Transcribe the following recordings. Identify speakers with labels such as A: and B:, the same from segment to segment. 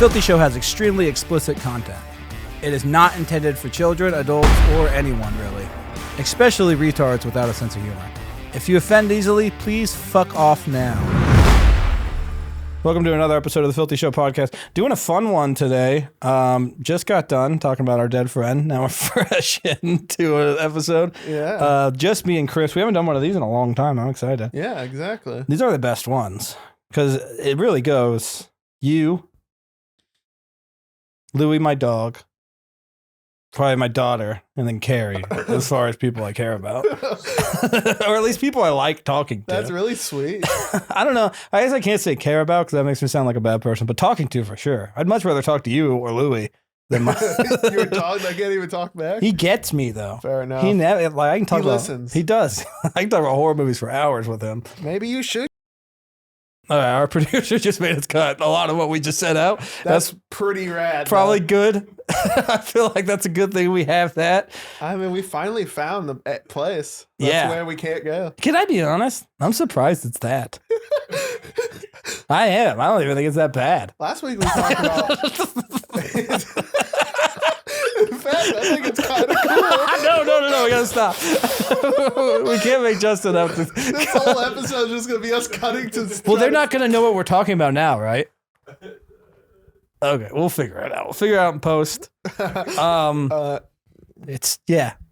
A: Filthy Show has extremely explicit content. It is not intended for children, adults, or anyone, really. Especially retards without a sense of humor. If you offend easily, please fuck off now. Welcome to another episode of the Filthy Show podcast. Doing a fun one today. Just got done talking about our dead friend. Now we're fresh into an episode.
B: Yeah.
A: Just me and Chris. We haven't done one of these in a long time. I'm excited.
B: Yeah, exactly.
A: These are the best ones because it really goes you, Louie, my dog, probably my daughter, and then Carrie, as far as people I care about. Or at least people I like talking to.
B: That's really sweet.
A: I don't know. I guess I can't say care about because that makes me sound like a bad person, but talking to for sure. I'd much rather talk to you or Louie than my...
B: You're talking, I can't even talk back.
A: He gets me, though.
B: Fair enough.
A: He never, like, I can talk
B: He
A: about...
B: listens.
A: He does. I can talk about horror movies for hours with him.
B: Maybe you should.
A: All right, our producer just made us cut a lot of what we just said out.
B: That's pretty rad.
A: Probably
B: though.
A: good. I feel like that's a good thing we have that.
B: I mean, we finally found the place. That's where we can't go.
A: Can I be honest? I'm surprised it's that. I am. I don't even think it's that bad.
B: Last week we talked about... In fact, I think it's kind of cool.
A: No. We gotta stop. We can't make Justin up to...
B: This whole episode is just going to be us cutting to...
A: Well, they're not going to know what we're talking about now, right? Okay, we'll figure it out. We'll figure it out in post.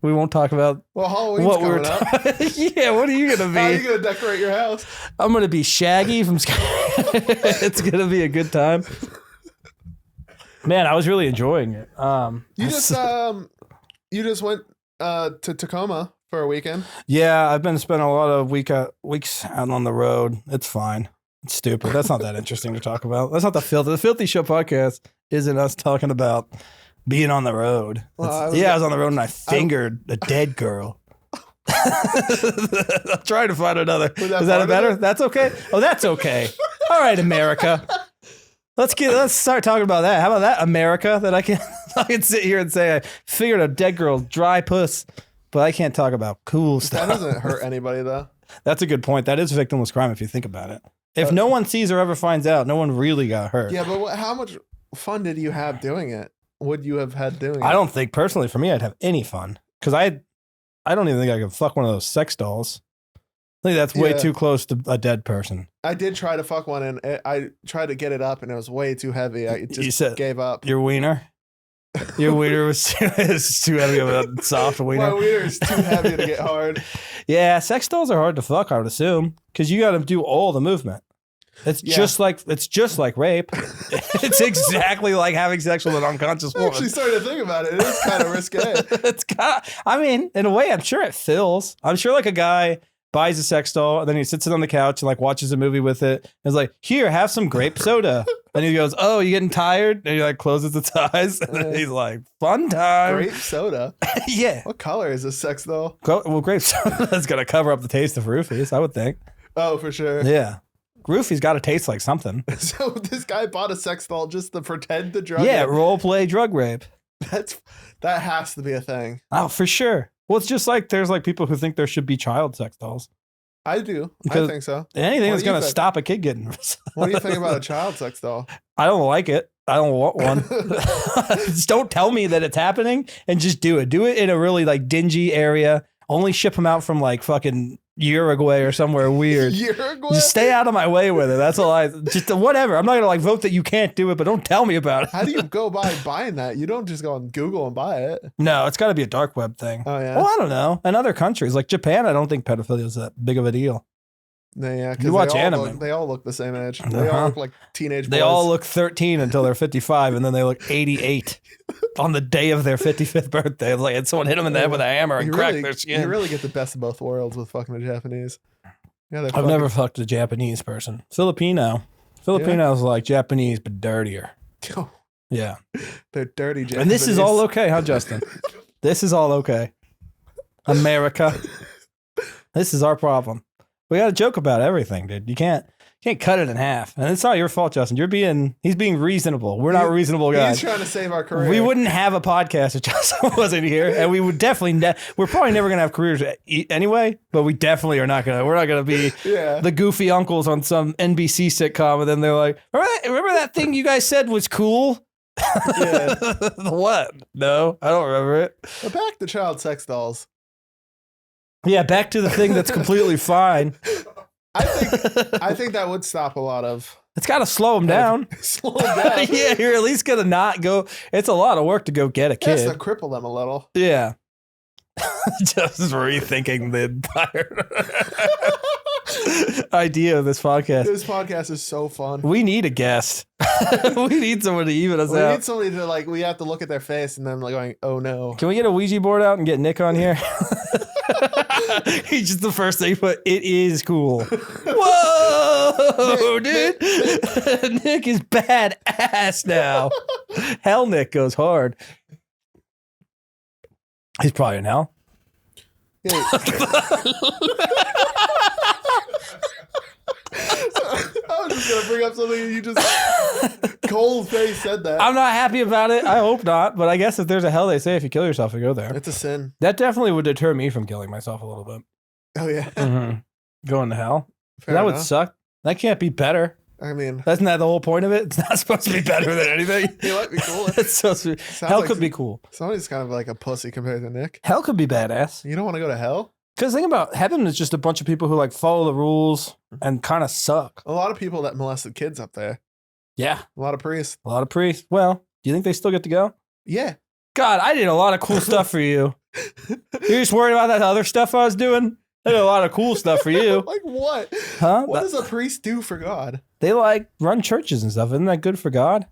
A: We won't talk about
B: Halloween's
A: what
B: coming up.
A: Yeah, what are you going to be?
B: How are you going to decorate your house?
A: I'm going to be Shaggy from It's going to be a good time. Man, I was really enjoying it.
B: You just went to Tacoma for a weekend.
A: Yeah, I've been spending a lot of weeks out on the road. It's fine. It's stupid. That's not that interesting to talk about. That's not the Filthy. The Filthy Show podcast isn't us talking about being on the road.
B: Well, I
A: was on the road and I fingered a dead girl. I'm trying to find another. Is that better? That's okay. Oh, that's okay. All right, America. Let's start talking about that. How about that, America? That I can sit here and say I figured a dead girl's dry puss, but I can't talk about cool stuff.
B: That doesn't hurt anybody though.
A: That's a good point. That is victimless crime if you think about it. If no one sees or ever finds out, no one really got hurt.
B: Yeah, but how much fun did you have doing it? Would you have had doing it?
A: I don't think personally for me I'd have any fun because I don't even think I could fuck one of those sex dolls. I think that's way too close to a dead person.
B: I did try to fuck one and I tried to get it up and it was way too heavy. I just gave up.
A: Your wiener? Your wiener was too heavy of a soft wiener.
B: My wiener is too heavy to get hard.
A: Yeah, sex dolls are hard to fuck, I would assume, because you got to do all the movement. It's just like rape. It's exactly like having sex with an unconscious
B: I
A: woman.
B: actually started to think about it. It is kind of risque.
A: I mean, in a way, I'm sure it fills. I'm sure like a guy buys a sex doll and then he sits it on the couch and like watches a movie with it. And is like, here, have some grape soda. And he goes, oh, you getting tired? And he like closes its eyes. And then he's like, fun time.
B: Grape soda?
A: Yeah.
B: What color is this sex doll?
A: Well, grape soda is going to cover up the taste of roofies, I would think.
B: Oh, for sure.
A: Yeah. Roofie's got to taste like something.
B: So this guy bought a sex doll just to pretend to drug
A: Yeah,
B: it.
A: role play drug rape.
B: That has to be a thing.
A: Oh, for sure. Well, it's just like there's like people who think there should be child sex dolls.
B: I do.
A: Because
B: I think so.
A: Anything that's going to stop a kid getting...
B: What do you think about a child sex doll?
A: I don't like it. I don't want one. Just don't tell me that it's happening and just do it. Do it in a really like dingy area. Only ship them out from like fucking Uruguay or somewhere weird.
B: Uruguay?
A: Just stay out of my way with it. That's all just whatever. I'm not going to like vote that you can't do it, but don't tell me about it.
B: How do you go by buying that? You don't just go on Google and buy it.
A: No, it's got to be a dark web thing.
B: Oh, yeah?
A: Well, I don't know. In other countries, like Japan, I don't think pedophilia is that big of a deal.
B: Yeah,
A: you watch anime.
B: They all look the same age. They all look like teenage boys.
A: They all look 13 until they're 55, and then they look 88 on the day of their 55th birthday. Like, and someone hit them in the head with a hammer and cracked their skin.
B: You really get the best of both worlds with fucking the Japanese.
A: I've never fucked a Japanese person. Filipinos like Japanese, but dirtier. Yeah.
B: They're dirty Japanese.
A: And this is all okay, huh, Justin? This is all okay. America. This is our problem. We got to joke about everything, dude. You can't can't cut it in half. And it's not your fault, Justin. He's being reasonable. We're not reasonable guys.
B: He's trying to save our career.
A: We wouldn't have a podcast if Justin wasn't here. And we would definitely, we're probably never going to have careers anyway, but we definitely are not going to, we're not going to be the goofy uncles on some NBC sitcom. And then they're like, remember that thing you guys said was cool? Yeah. What? No, I don't remember it.
B: But back to child sex dolls.
A: Yeah, back to the thing that's completely fine.
B: I think that would stop a lot of.
A: It's got to slow them down.
B: Slow them down.
A: Yeah, you're at least gonna not go. It's a lot of work to go get a kid.
B: It has to cripple them a little.
A: Yeah. Just rethinking the entire idea of this podcast.
B: This podcast is so fun.
A: We need a guest. We need someone to even us out.
B: We need somebody to like. We have to look at their face and then like going, "Oh no."
A: Can we get a Ouija board out and get Nick on here? He's just the first thing, but it is cool. Whoa, dude. Nick is badass now. Hell, Nick goes hard. He's probably in hell.
B: Yeah. I was just going to bring up something and you just cold face said that.
A: I'm not happy about it. I hope not. But I guess if there's a hell, they say if you kill yourself, you go there.
B: It's a sin.
A: That definitely would deter me from killing myself a little bit.
B: Oh, yeah.
A: Mm-hmm. Going to hell.
B: Fair
A: that
B: enough.
A: would suck. That can't be better.
B: I mean,
A: isn't that the whole point of it? It's not supposed to be better than anything.
B: It might be cool.
A: It's so sweet. Hell could be cool.
B: Somebody's kind of like a pussy compared to Nick.
A: Hell could be badass.
B: You don't want to go to hell?
A: Because think about heaven is just a bunch of people who like follow the rules and kind of suck.
B: A lot of people that molested kids up there.
A: Yeah.
B: A lot of priests.
A: A lot of priests. Well, do you think they still get to go?
B: Yeah.
A: God, I did a lot of cool stuff for you. You're just worried about that other stuff I was doing? I did a lot of cool stuff for you.
B: Like what?
A: Huh?
B: What does a priest do for God?
A: They like run churches and stuff. Isn't that good for God?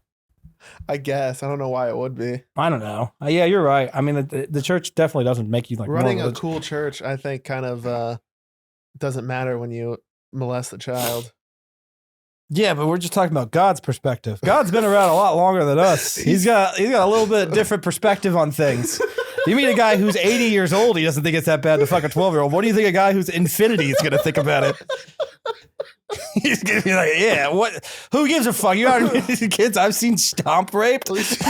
B: I guess. I don't know why it would be.
A: I don't know. Yeah, you're right. I mean, the church definitely doesn't make you like
B: running a cool church. I think kind of doesn't matter when you molest a child.
A: Yeah, but we're just talking about God's perspective. God's been around a lot longer than us. He's got a little bit different perspective on things. You meet a guy who's 80 years old, he doesn't think it's that bad to fuck a 12-year-old. What do you think a guy who's infinity is going to think about it? He's going to be like, yeah, what? Who gives a fuck? You already kids I've seen stomp raped.
B: At least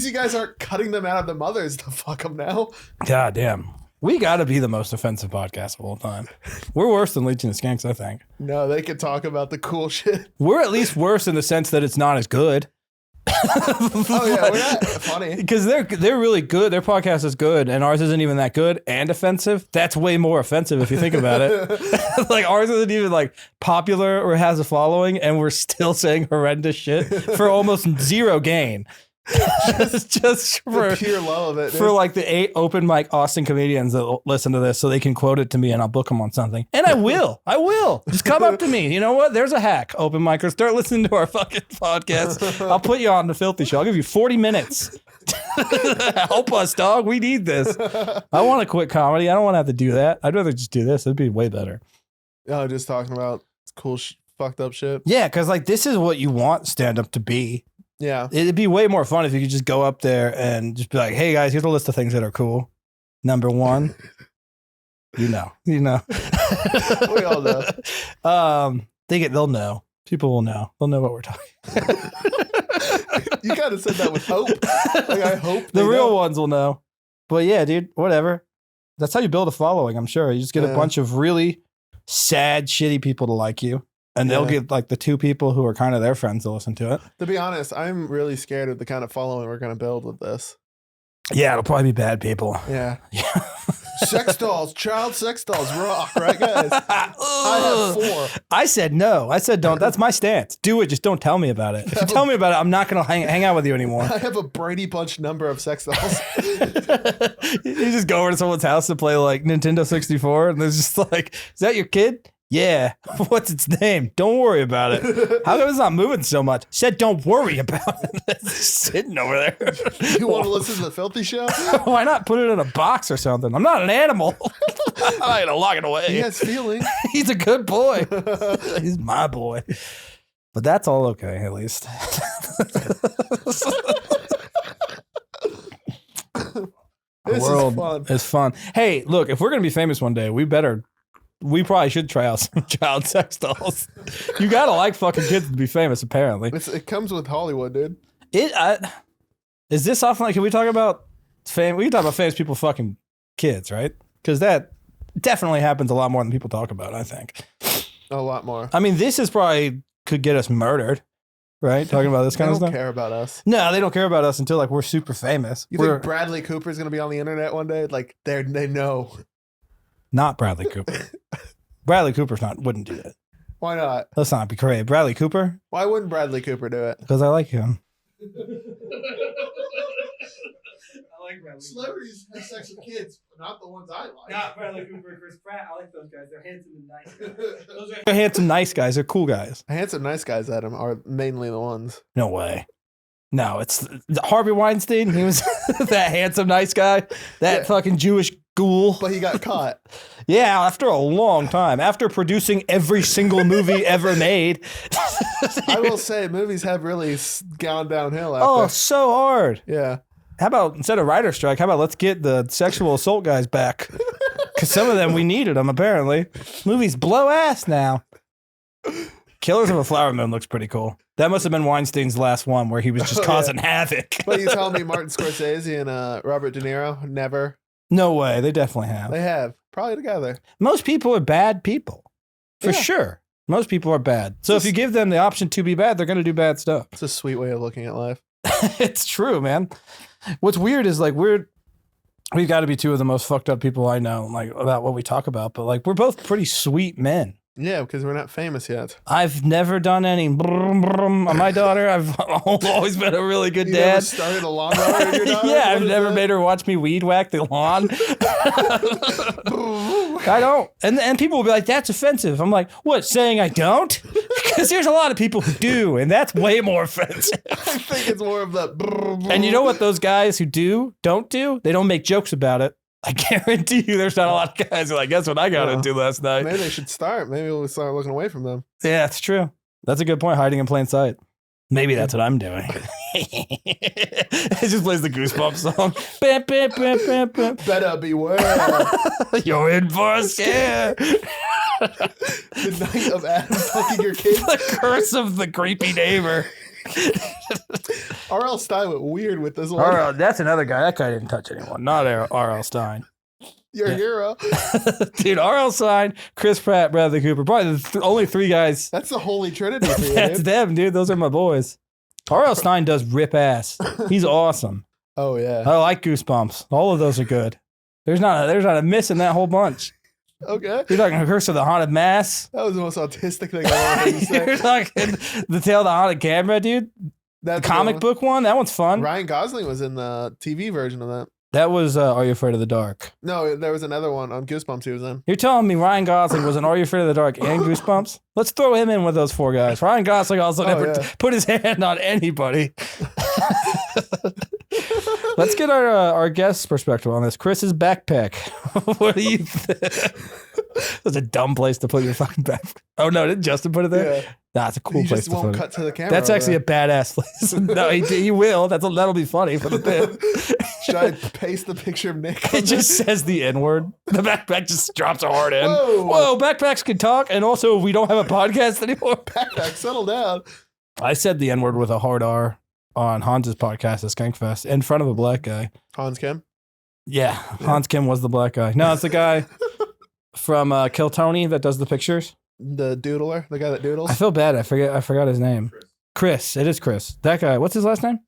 B: you guys aren't cutting them out of the mothers to fuck them now.
A: God damn. We got to be the most offensive podcast of all time. We're worse than Legion of Skanks, I think.
B: No, they can talk about the cool shit.
A: We're at least worse in the sense that it's not as good.
B: Oh yeah, we're not funny
A: because they're really good. Their podcast is good, and ours isn't even that good and offensive. That's way more offensive if you think about it. Like ours isn't even like popular or has a following, and we're still saying horrendous shit for almost zero gain. just for
B: the pure love of it, dude.
A: For like the 8 open mic Austin comedians that listen to this so they can quote it to me and I'll book them on something. And I will just come up to me. You know what? There's a hack, open micers. Start listening to our fucking podcast. I'll put you on the Filthy Show. I'll give you 40 minutes. Help us, dog. We need this. I want to quit comedy. I don't want to have to do that. I'd rather just do this. It'd be way better.
B: Oh, just talking about cool fucked up shit.
A: Yeah, because like this is what you want stand-up to be.
B: Yeah.
A: It'd be way more fun if you could just go up there and just be like, hey guys, here's a list of things that are cool. Number 1, you know.
B: We all know.
A: They'll know. People will know. They'll know what we're talking.
B: You kind of said that with hope. Like I hope
A: the real ones will know. But yeah, dude, whatever. That's how you build a following, I'm sure. You just get a bunch of really sad, shitty people to like you. And they'll get like the 2 people who are kind of their friends to listen to it.
B: To be honest, I'm really scared of the kind of following we're going to build with this.
A: Yeah, it'll probably be bad people.
B: Yeah. Sex dolls, child sex dolls rock, right, guys? I have 4.
A: I said no. I said don't. That's my stance. Do it. Just don't tell me about it. If you tell me about it, I'm not going to hang out with you anymore.
B: I have a Brady Bunch number of sex dolls.
A: You just go over to someone's house to play like Nintendo 64, and there's just like, is that your kid? Yeah. What's its name? Don't worry about it. How come it's not moving so much? Said don't worry about it. It's sitting over there.
B: You want to listen to the Filthy Show?
A: Why not put it in a box or something? I'm not an animal. I'm not going to lock it away.
B: He has feelings.
A: He's a good boy. He's my boy. But that's all okay, at least.
B: This
A: world is fun. Hey, look, if we're going to be famous one day, we better we probably should try out some child sex dolls. You gotta like fucking kids to be famous, apparently.
B: It comes with Hollywood, dude.
A: Is this often like? Can we talk about fame? We can talk about famous people fucking kids, right? Because that definitely happens a lot more than people talk about. I think
B: a lot more.
A: I mean, this is probably could get us murdered. Right? Talking about this kind of stuff.
B: They don't care about us.
A: No, they don't care about us until like we're super famous.
B: You think Bradley Cooper's going to be on the internet one day? Like they know.
A: Not Bradley Cooper. Bradley Cooper's wouldn't do that.
B: Why not?
A: Let's not be crazy. Bradley Cooper?
B: Why wouldn't Bradley Cooper do it?
A: Because I like him.
B: Celebrities have sex with kids, but not the ones I like.
A: Not Bradley Cooper and Chris Pratt. I like those guys. They're handsome and nice guys. They're handsome, nice guys. They're cool guys.
B: Handsome, nice guys, Adam, are mainly the ones.
A: No way. No, it's Harvey Weinstein. He was that handsome, nice guy. That fucking Jewish ghoul.
B: But he got caught.
A: Yeah, after a long time. After producing every single movie ever made.
B: I will say, movies have really gone downhill after.
A: Oh, so hard.
B: Yeah.
A: How about, instead of writer strike, how about let's get the sexual assault guys back? Because some of them, we needed them, apparently. Movies blow ass now. Killers of a Flower Moon looks pretty cool. That must have been Weinstein's last one where he was just causing havoc.
B: But you telling me Martin Scorsese and Robert De Niro never?
A: No way. They definitely have.
B: They have. Probably together.
A: Most people are bad people. For sure. Most people are bad. So if you give them the option to be bad, they're going to do bad stuff.
B: It's a sweet way of looking at life.
A: It's true, man. What's weird is like we've got to be two of the most fucked up people I know, like about what we talk about, but like we're both pretty sweet men.
B: Yeah, because we're not famous yet.
A: I've never done any brum, brum on my daughter. I've always been a really good dad.
B: Never started a lawnmower in your daughter?
A: Yeah, I've never made her watch me weed whack the lawn. I don't. And people will be like, that's offensive. I'm like, what, saying I don't? Because there's a lot of people who do, and that's way more offensive.
B: I think it's more of the...
A: And you know what those guys who don't do? They don't make jokes about it. I guarantee you there's not a lot of guys who are like, guess what I got into last night?
B: Maybe they should start. Maybe we'll start looking away from them.
A: Yeah, that's true. That's a good point. Hiding in plain sight. Maybe that's what I'm doing. It just plays the Goosebumps song. Bam, bam, bam, bam, bam.
B: Better beware.
A: You're in for a scare.
B: The night of Adam fucking your kids.
A: The curse of the creepy neighbor.
B: R.L. Stein went weird with this one.
A: That's another guy. That guy didn't touch anyone. Not R.L. Stein.
B: Your hero.
A: Dude, R.L. Stein, Chris Pratt, Bradley Cooper. Probably the only three guys.
B: That's the holy trinity for you,
A: That's them, dude. Those are my boys. R.L. Stein does rip ass. He's awesome.
B: Oh, yeah.
A: I like Goosebumps. All of those are good. There's not a miss in that whole bunch.
B: Okay.
A: You're talking Curse of the Haunted Mass.
B: That was the most autistic thing I ever heard you say.
A: You're talking The Tale of the Haunted Camera, dude. The comic book one. That one's fun.
B: Ryan Gosling was in the TV version of that.
A: That was Are You Afraid of the Dark?
B: No, there was another one on Goosebumps he was in.
A: You're telling me Ryan Gosling was in Are You Afraid of the Dark and Goosebumps? Let's throw him in with those four guys. Ryan Gosling also never put his hand on anybody. Let's get our guest's perspective on this. Chris's backpack. What do you think? That's a dumb place to put your fucking backpack. Oh, no, did Justin put it there?
B: Yeah.
A: Nah, it's a cool place to put it.
B: He just won't cut to the camera.
A: That's actually a badass place. No, he will. That'll be funny for the bit.
B: Should I paste the picture of Nick?
A: It just says the N-word. The backpack just drops a hard N. Whoa, backpacks can talk, and also we don't have a podcast anymore.
B: Backpack, settle down.
A: I said the N-word with a hard R on Hans's podcast at Skankfest in front of a black guy.
B: Hans Kim?
A: Yeah, Hans Kim was the black guy. No, it's the guy from Kill Tony that does the pictures.
B: The doodler? The guy that doodles?
A: I feel bad. I forgot his name. Chris. It is Chris. That guy. What's his last name?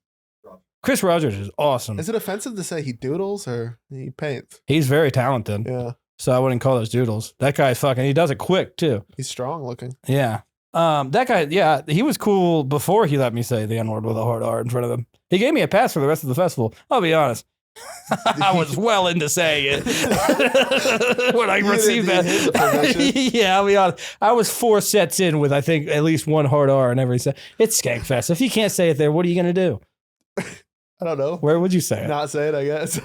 A: Chris Rogers is awesome.
B: Is it offensive to say he doodles or he paints?
A: He's very talented.
B: Yeah.
A: So I wouldn't call those doodles. That guy's fucking, he does it quick too.
B: He's strong looking.
A: Yeah. That guy, yeah, he was cool before he let me say the N-word with a hard R in front of him. He gave me a pass for the rest of the festival. I'll be honest. I was well into saying it when I received that. Yeah, I'll be honest. I was 4 sets in with, I think, at least one hard R in every set. It's Skankfest. If you can't say it there, what are you going to do?
B: I don't know.
A: Where would you say it?
B: Not say it, I guess.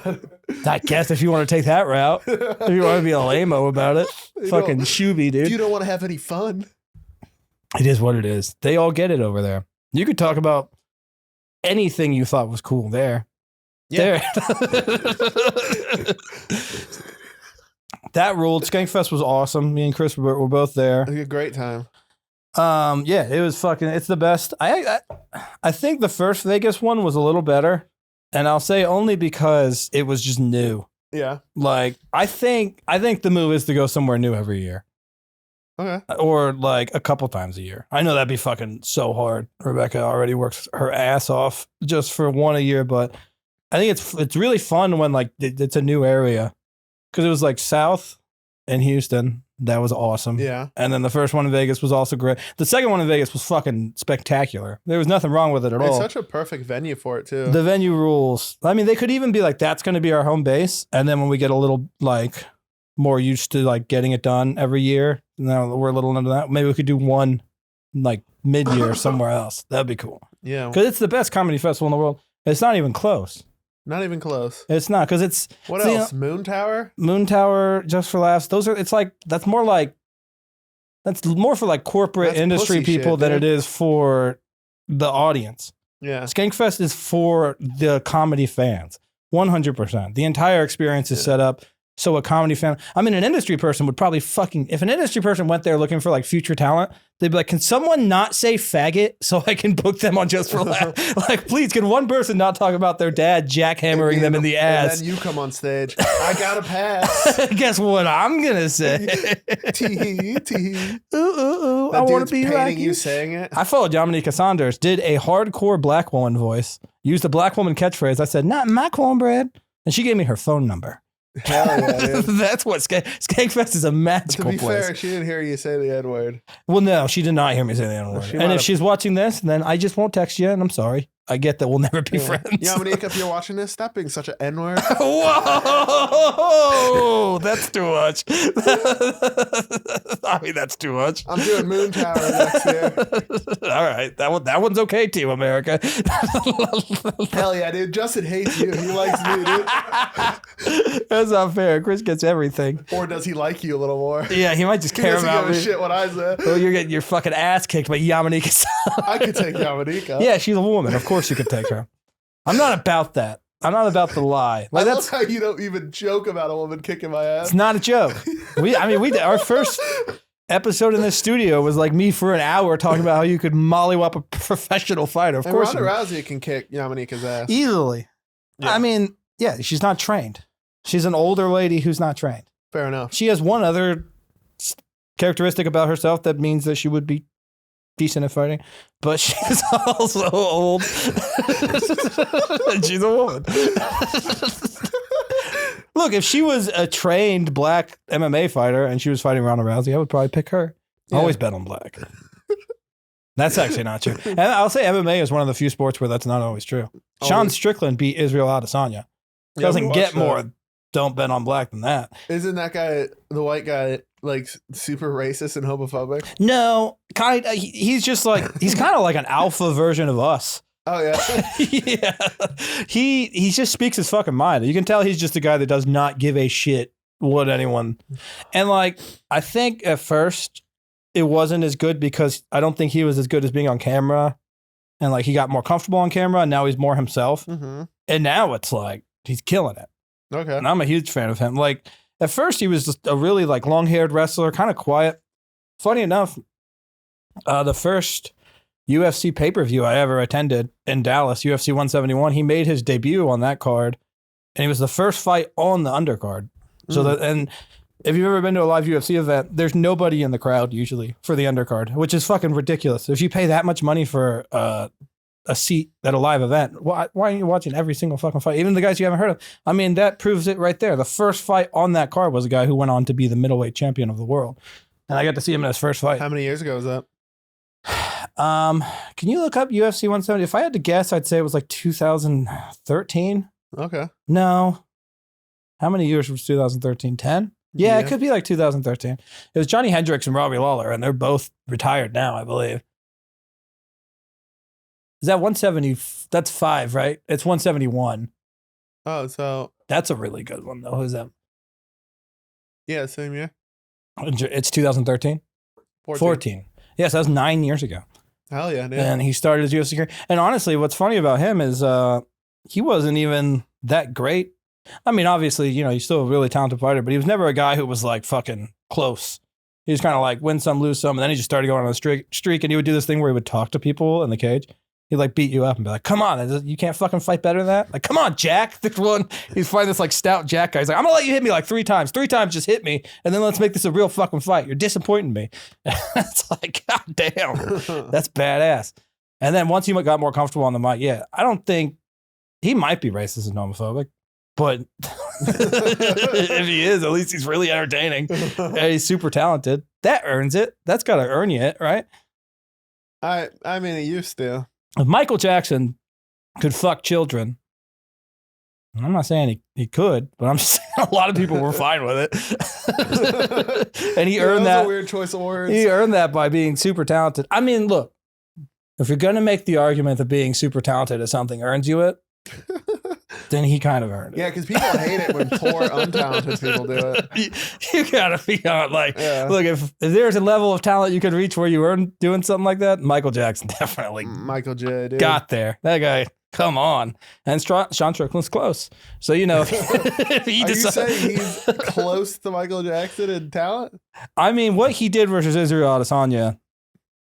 A: I guess if you want to take that route. If you want to be a lame-o about it. Fucking shooby, dude.
B: You don't want to have any fun.
A: It is what it is. They all get it over there. You could talk about anything you thought was cool there. Yeah. There. That ruled. Skankfest was awesome. Me and Chris were both there.
B: It was a great time.
A: Yeah, it was fucking. It's the best. I think the first Vegas one was a little better, and I'll say only because it was just new.
B: Yeah.
A: Like I think the move is to go somewhere new every year.
B: Okay.
A: Or like a couple times a year. I know that'd be fucking so hard. Rebecca already works her ass off just for one a year, but I think it's really fun when like it's a new area, because it was like South and Houston. That was awesome.
B: Yeah.
A: And then the first one in Vegas was also great. The second one in Vegas was fucking spectacular. There was nothing wrong with it at all.
B: It's such a perfect venue for it too.
A: The venue rules. I mean, they could even be like, that's going to be our home base, and then when we get a little like more used to like getting it done every year, now we're a little into that, maybe we could do one like mid-year somewhere else. That'd be cool.
B: Yeah.
A: Because it's the best comedy festival in the world. It's not even close.
B: Not even close.
A: It's not, because it's...
B: What else? Moon Tower?
A: Moon Tower, Just for Laughs. Those are... It's like... That's more for like corporate industry people than it is for the audience.
B: Yeah.
A: Skankfest is for the comedy fans. 100%. The entire experience is set up so a comedy fan... I mean, an industry person would probably fucking... If an industry person went there looking for like future talent, they'd be like, can someone not say faggot so I can book them on Just for Laughs? Like, please, can one person not talk about their dad jackhammering them in the ass?
B: And then you come on stage. I got a pass.
A: Guess what I'm going to say?
B: Tee tee.
A: Ooh, I want to be like
B: you saying it.
A: I followed Yamanika Saunders, did a hardcore black woman voice, used a black woman catchphrase. I said, not my cornbread. And she gave me her phone number.
B: Hell yeah, dude.
A: That's what Skankfest is, a magical place.
B: To be fair, she didn't hear you say the N-word.
A: Well, no, she did not hear me say the N-word. And if she's watching this, then I just won't text you, and I'm sorry. I get that we'll never be friends.
B: Yeah, Monique, if you're watching this, stop being such an N-word.
A: Whoa! That's too much. I mean, that's too much.
B: I'm doing Moon Tower next year.
A: All right. That one's okay, Team America.
B: Hell yeah, dude. Justin hates you. He likes me, dude.
A: That's not fair. Chris gets everything.
B: Or does he like you a little more?
A: Yeah, he might just care about me.
B: He doesn't give a shit what I said.
A: Well, you're getting your fucking ass kicked by Yamanika.
B: I could take Yamanika.
A: Yeah, she's a woman. Of course you could take her. I'm not about that. I'm not about the lie.
B: Like, I love how you don't even joke about a woman kicking my ass.
A: It's not a joke. We our first episode in this studio was like me for an hour talking about how you could mollywop a professional fighter. Of course,
B: Ronda Rousey can kick Yamanika's ass
A: easily.
B: Yeah.
A: I mean, yeah, she's not trained. She's an older lady who's not trained.
B: Fair enough.
A: She has one other characteristic about herself that means that she would be decent at fighting, but she's also old. And she's a woman. Look, if she was a trained black MMA fighter and she was fighting Ronda Rousey, I would probably pick her. Yeah. Always bet on black. That's actually not true. And I'll say MMA is one of the few sports where that's not always true. Sean Strickland beat Israel Adesanya. Doesn't get more don't bet on black than that. Isn't
B: that guy, the white guy, like super racist and homophobic?
A: No, he's just like, he's kind of like an alpha version of us.
B: Oh yeah.
A: Yeah. He just speaks his fucking mind. You can tell he's just a guy that does not give a shit what anyone. And like, I think at first it wasn't as good because I don't think he was as good as being on camera. And like, he got more comfortable on camera and now he's more himself. Mm-hmm. And now it's like, he's killing it.
B: Okay.
A: And I'm a huge fan of him. Like, at first he was just a really like long-haired wrestler, kind of quiet. Funny enough, the first UFC pay-per-view I ever attended in Dallas, UFC 171, he made his debut on that card, and he was the first fight on the undercard. So that, and if you've ever been to a live UFC event, there's nobody in the crowd usually for the undercard, which is fucking ridiculous. If you pay that much money for a seat at a live event, why aren't you watching every single fucking fight? Even the guys you haven't heard of. I mean, that proves it right there. The first fight on that card was a guy who went on to be the middleweight champion of the world. And I got to see him in his first fight.
B: How many years ago was that?
A: Can you look up UFC 170? If I had to guess, I'd say it was like 2013.
B: Okay.
A: No. How many years was 2013? 10? Yeah, it could be like 2013. It was Johnny Hendricks and Robbie Lawler, and they're both retired now, I believe. Is that 170? That's 5, right? It's 171.
B: Oh, so
A: that's a really good one, though. Who's that?
B: Yeah, same year.
A: It's 2013? 14. Yes, that was 9 years ago.
B: Hell yeah, dude.
A: And he started his UFC career. And honestly, what's funny about him is he wasn't even that great I mean, obviously, you know, he's still a really talented fighter, but he was never a guy who was like fucking close. He was kind of like win some, lose some, and then he just started going on a streak, and he would do this thing where he would talk to people in the cage. He'd like beat you up and be like, "Come on, you can't fucking fight better than that." Like, "Come on, Jack." This one, he's fighting this like stout Jack guy. He's like, "I'm gonna let you hit me like 3 times. 3 times, just hit me, and then let's make this a real fucking fight. You're disappointing me." It's like, God damn, that's badass. And then once he got more comfortable on the mic, yeah, I don't think he might be racist and homophobic, but if he is, at least he's really entertaining and he's super talented. That earns it. That's got to earn you it, right?
B: I mean, it used to.
A: If Michael Jackson could fuck children, I'm not saying he could, but I'm just saying a lot of people were fine with it. And he earned that.
B: A weird choice of words.
A: He earned that by being super talented. I mean, look, if you're going to make the argument that being super talented is something earns you it, then he kind of earned it.
B: Yeah, because people hate it when poor, untalented people do it.
A: You gotta be on, like, look, if there's a level of talent you could reach where you earn doing something like that, Michael Jackson definitely
B: Michael J. Dude.
A: got there. That guy, come on. And Sean Strickland's close. So, you know, if he
B: Are you saying he's close to Michael Jackson in talent?
A: I mean, what he did versus Israel Adesanya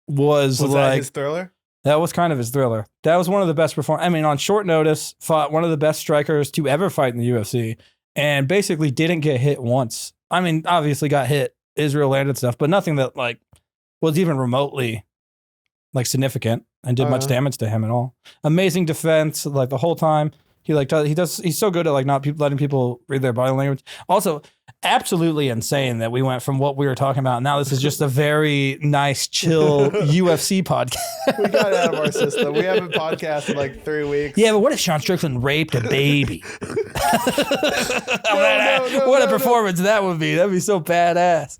A: was like
B: that his Thriller?
A: That was kind of his Thriller. That was one of the best performers. I mean, on short notice, fought one of the best strikers to ever fight in the UFC and basically didn't get hit once. I mean, obviously got hit. Israel landed stuff, but nothing that like was even remotely like significant and did much damage to him at all. Amazing defense, like the whole time. He's so good at like not letting people read their body language. Also, absolutely insane that we went from what we were talking about. Now this is just a very nice, chill UFC podcast.
B: We got it out of our system. We haven't podcasted in like 3 weeks.
A: Yeah, but what if Sean Strickland raped a baby? What a performance that would be. That'd be so badass.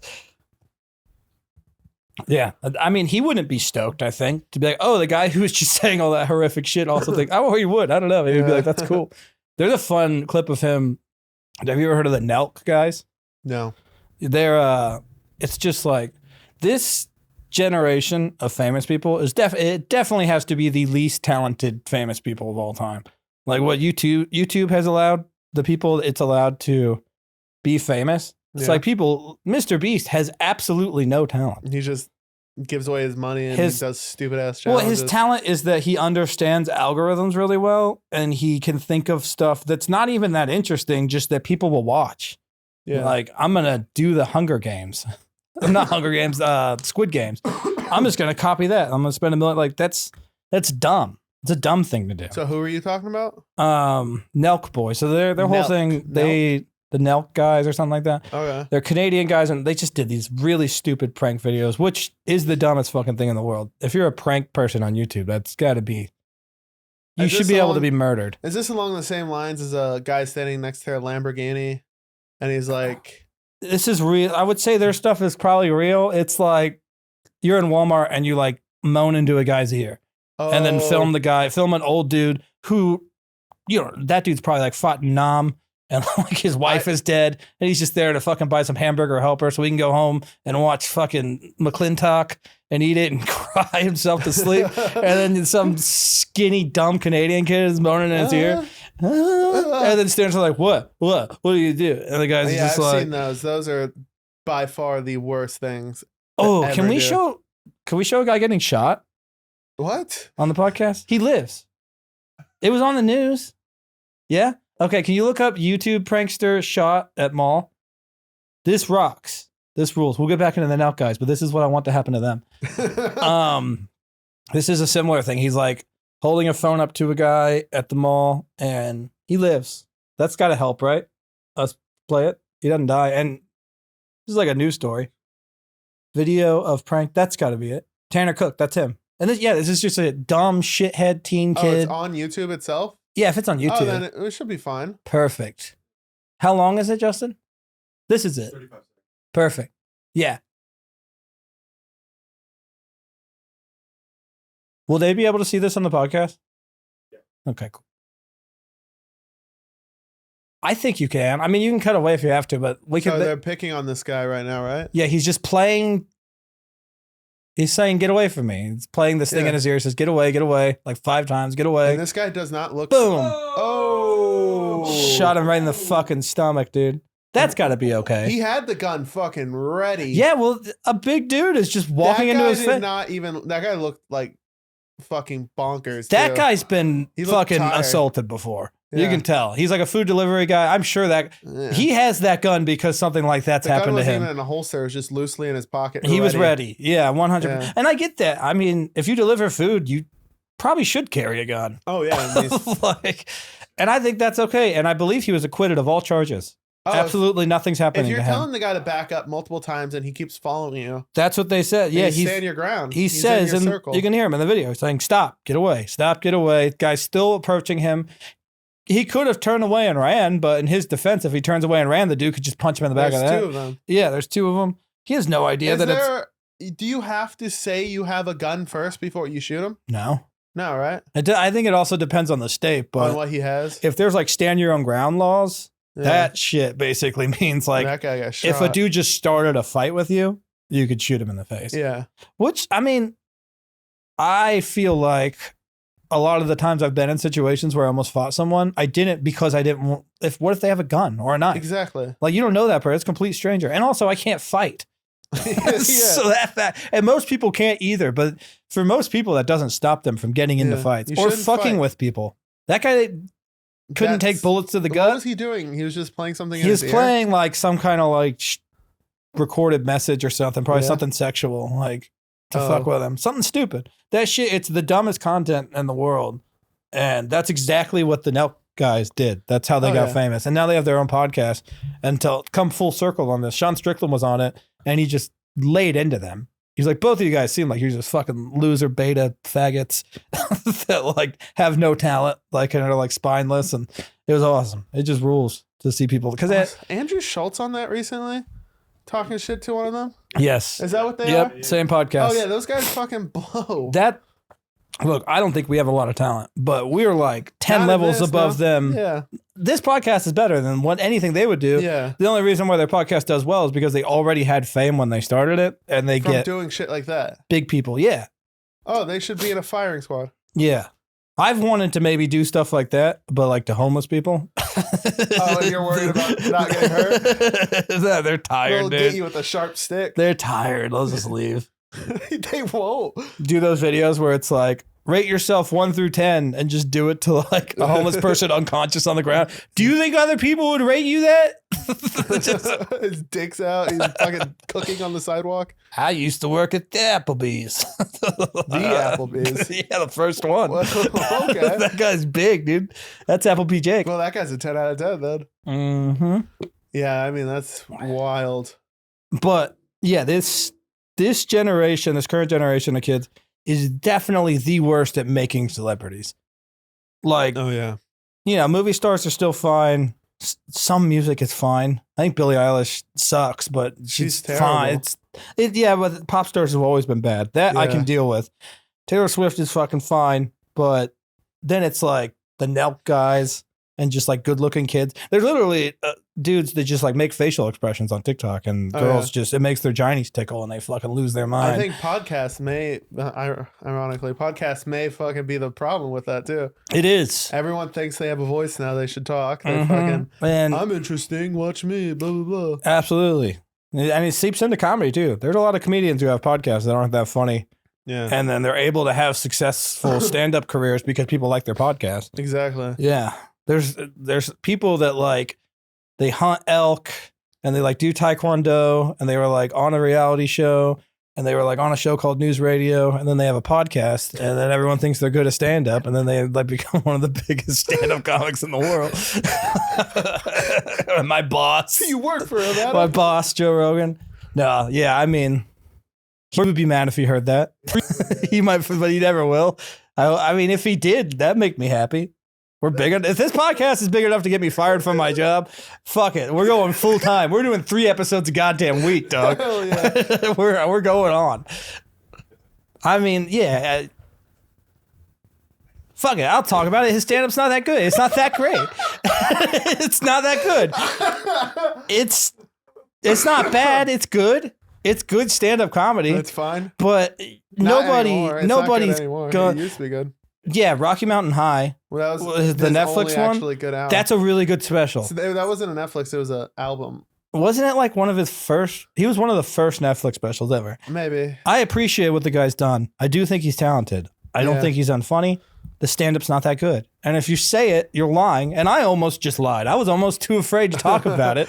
A: Yeah, I mean, he wouldn't be stoked, I think, to be like, oh, the guy who was just saying all that horrific shit also think, oh, he would. I don't know. Maybe he'd be like, that's cool. There's a fun clip of him. Have you ever heard of the Nelk guys?
B: No.
A: It's just like this generation of famous people is it definitely has to be the least talented famous people of all time. Like what YouTube has allowed the people it's allowed to be famous. It's like people, Mr. Beast has absolutely no talent.
B: He just gives away his money and he does stupid ass challenges.
A: Well, his talent is that he understands algorithms really well and he can think of stuff that's not even that interesting, just that people will watch. Yeah. Like, I'm going to do the Hunger Games. Not Hunger Games, Squid Games. I'm just going to copy that. I'm going to spend $1 million. Like, that's dumb. It's a dumb thing to do.
B: So who are you talking about?
A: Nelk Boy. So their whole thing, the Nelk guys or something like that.
B: Okay.
A: They're Canadian guys, and they just did these really stupid prank videos, which is the dumbest fucking thing in the world. If you're a prank person on YouTube, that's got to be... You should be able to be murdered.
B: Is this along the same lines as a guy standing next to a Lamborghini, and he's like...
A: This is real. I would say their stuff is probably real. It's like you're in Walmart and you like moan into a guy's ear. And then film an old dude who, you know, that dude's probably like fought in Nam and like his wife is dead and he's just there to fucking buy some hamburger helper so he can go home and watch fucking McClintock and eat it and cry himself to sleep. And then some skinny, dumb Canadian kid is moaning in his ear. And then Stan's like, what do you do? And the guy's just
B: I've
A: like,
B: seen those. Those are by far the worst things.
A: Can we show a guy getting shot?
B: What?
A: On the podcast? He lives. It was on the news. Yeah? Okay, can you look up YouTube prankster shot at mall? This rocks. This rules. We'll get back into the Nelk guys, but this is what I want to happen to them. This is a similar thing. He's like holding a phone up to a guy at the mall and he lives. That's got to help, right? Us play it. He doesn't die. And this is like a news story. Video of prank. That's got to be it. Tanner Cook. That's him. And this is just a dumb shithead teen kid.
B: Oh, it's on YouTube itself?
A: Yeah, if it's on YouTube.
B: Oh, then it should be fine.
A: Perfect. How long is it, Justin? This is it. 35 seconds. Perfect. Yeah. Will they be able to see this on the podcast? Yeah. Okay, cool. I think you can. I mean, you can cut away if you have to, but we can.
B: So they're picking on this guy right now, right?
A: Yeah, he's just playing. He's saying, get away from me. He's playing this thing in his ear. He says, get away, like 5 times, get away.
B: And this guy does not look...
A: Boom.
B: Oh!
A: Shot him right in the fucking stomach, dude. That's got to be okay.
B: He had the gun fucking ready.
A: Yeah, well, a big dude is just walking into his face.
B: That guy looked like fucking bonkers.
A: That guy's been fucking assaulted before. Yeah. You can tell. He's like a food delivery guy. I'm sure that he has that gun because something like that's happened to him. The gun wasn't even in a holster. It was just loosely in his pocket. He was ready. Yeah, 100%. Yeah. And I get that. I mean, if you deliver food, you probably should carry a gun.
B: Oh, yeah.
A: And I think that's okay. And I believe he was acquitted of all charges. Oh, absolutely nothing's happening to him.
B: If you're telling the guy to back up multiple times and he keeps following you.
A: That's what they said. Yeah,
B: he's stand your ground.
A: He says, and you can hear him in the video saying, stop, get away, stop, get away. Guy's still approaching him. He could have turned away and ran, but in his defense, if he turns away and ran, the dude could just punch him in the back of the head. There's 2 of them. Yeah, there's 2 of them. He has no idea
B: Do you have to say you have a gun first before you shoot him?
A: No.
B: No, right?
A: I think it also depends on the state. But
B: on what he has?
A: If there's like stand your own ground laws, that shit basically means like
B: that guy got shot.
A: If a dude just started a fight with you, you could shoot him in the face.
B: Yeah.
A: Which, I mean, I feel like a lot of the times I've been in situations where I almost fought someone, I didn't because I didn't want, what if they have a gun or a knife?
B: Exactly.
A: Like, you don't know that person. It's a complete stranger. And also, I can't fight. So and most people can't either, but for most people that doesn't stop them from getting into fights or fucking with people. That guy couldn't take bullets to the gut.
B: What was he doing? He was just playing something
A: he was playing like some kind of like recorded message or something, probably something sexual, like to fuck with him, something stupid. That shit, it's the dumbest content in the world, and that's exactly what the Nelk guys did. That's how they got famous, and now they have their own podcast. And to come full circle on this, Sean Strickland was on it, and he just laid into them. He's like, both of you guys seem like you're just fucking loser beta faggots that like have no talent, like and are like spineless, and it was awesome. It just rules to see people because
B: Andrew Schultz on that recently, talking shit to one of them.
A: Yes,
B: is that what they are?
A: Same podcast.
B: Oh yeah, those guys fucking blow.
A: Look, I don't think we have a lot of talent, but we're like 10 levels above them.
B: Yeah.
A: This podcast is better than anything they would do.
B: Yeah.
A: The only reason why their podcast does well is because they already had fame when they started it, and they get
B: doing shit like that.
A: Big people, yeah.
B: Oh, they should be in a firing squad.
A: Yeah. I've wanted to maybe do stuff like that, but like to homeless people.
B: Oh, and you're worried about not getting hurt?
A: They're tired,
B: They'll get you with a sharp stick.
A: They're tired. They'll just leave.
B: They won't.
A: Do those videos where it's like, rate yourself 1 through 10 and just do it to like a homeless person unconscious on the ground. Do you think other people would rate you that?
B: His dick's out. He's fucking cooking on the sidewalk.
A: I used to work at the Applebee's.
B: The Applebee's.
A: Yeah, the first one.
B: Well, okay.
A: That guy's big, dude. That's Applebee Jake.
B: Well, that guy's a 10 out of 10 then.
A: Mm-hmm.
B: Yeah, I mean, that's wild.
A: But yeah, this generation, this current generation of kids is definitely the worst at making celebrities. Like,
B: oh yeah,
A: movie stars are still fine. Some music is fine. I think Billie Eilish sucks, but she's fine. But pop stars have always been bad. That I can deal with. Taylor Swift is fucking fine, but then it's like the Nelk guys and just like good looking kids. There's literally dudes that just like make facial expressions on TikTok, and girls just, it makes their ginies tickle and they fucking lose their mind.
B: I think podcasts may fucking be the problem with that too.
A: It is.
B: Everyone thinks they have a voice now. They should talk. They fucking, I'm interesting. Watch me. Blah, blah, blah.
A: Absolutely. And it seeps into comedy too. There's a lot of comedians who have podcasts that aren't that funny.
B: Yeah.
A: And then they're able to have successful stand-up careers because people like their podcast.
B: Exactly.
A: Yeah. There's people that like, they hunt elk and they like do taekwondo, and they were like on a reality show, and they were like on a show called News Radio, and then they have a podcast, and then everyone thinks they're good at stand-up, and then they like become one of the biggest stand-up comics in the world. My boss.
B: You work for him, Adam.
A: My boss, Joe Rogan. No, yeah, I mean, he would be mad if he heard that. He might, but he never will. I mean, if he did, that'd make me happy. We're big. If this podcast is big enough to get me fired from my job, fuck it. We're going full time. We're doing 3 episodes a goddamn week, dog.
B: Hell yeah.
A: We're going on. I mean, yeah. Fuck it. I'll talk about it. His stand-up's not that good. It's not that great. It's not that good. It's not bad. It's good. It's good stand-up comedy.
B: It's fine.
A: But nobody's
B: going. It used to be good.
A: Yeah, Rocky Mountain High.
B: Well, that was
A: the Netflix one.
B: Actually good album.
A: That's a really good special.
B: So that wasn't a Netflix. It was an album.
A: Wasn't it like one of his first? He was one of the first Netflix specials ever.
B: Maybe.
A: I appreciate what the guy's done. I do think he's talented. I don't think he's unfunny. The stand-up's not that good. And if you say it, you're lying. And I almost just lied. I was almost too afraid to talk about it.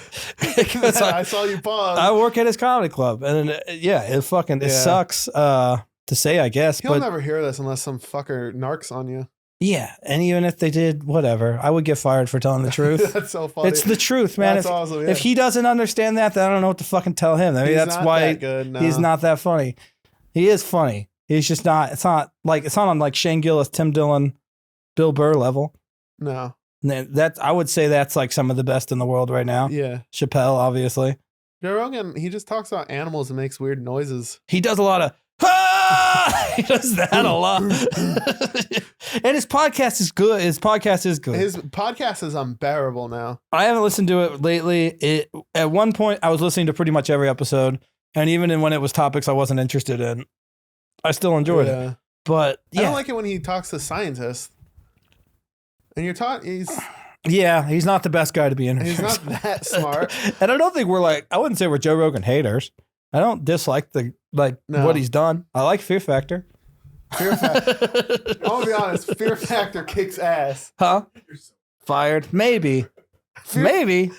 A: Because
B: I saw you pause.
A: I work at his comedy club. And it sucks to say, I guess.
B: He'll never hear this unless some fucker narcs on you.
A: Yeah. And even if they did, whatever, I would get fired for telling the truth.
B: That's so funny.
A: It's the truth, man.
B: That's awesome. Yeah.
A: If he doesn't understand that, then I don't know what to fucking tell him. I mean, that's why he's not that funny. He is funny. He's just not. It's not on like Shane Gillis, Tim Dillon, Bill Burr level.
B: No.
A: I would say that's like some of the best in the world right now.
B: Yeah.
A: Chappelle, obviously.
B: Joe Rogan, he just talks about animals and makes weird noises.
A: He does a lot of he does that a lot. And his podcast is good. His podcast is unbearable now. I haven't listened to it lately. At one point I was listening to pretty much every episode, and even when it was topics I wasn't interested in, I still enjoyed it. But yeah.
B: I don't like it when he talks to scientists. And you're taught he's
A: not the best guy to be interviewed.
B: He's not that smart.
A: And I don't think I wouldn't say we're Joe Rogan haters. I don't dislike what he's done. I like Fear Factor.
B: Fear Factor. I'm gonna be honest, Fear Factor kicks ass.
A: Huh? Fired? Maybe. Maybe.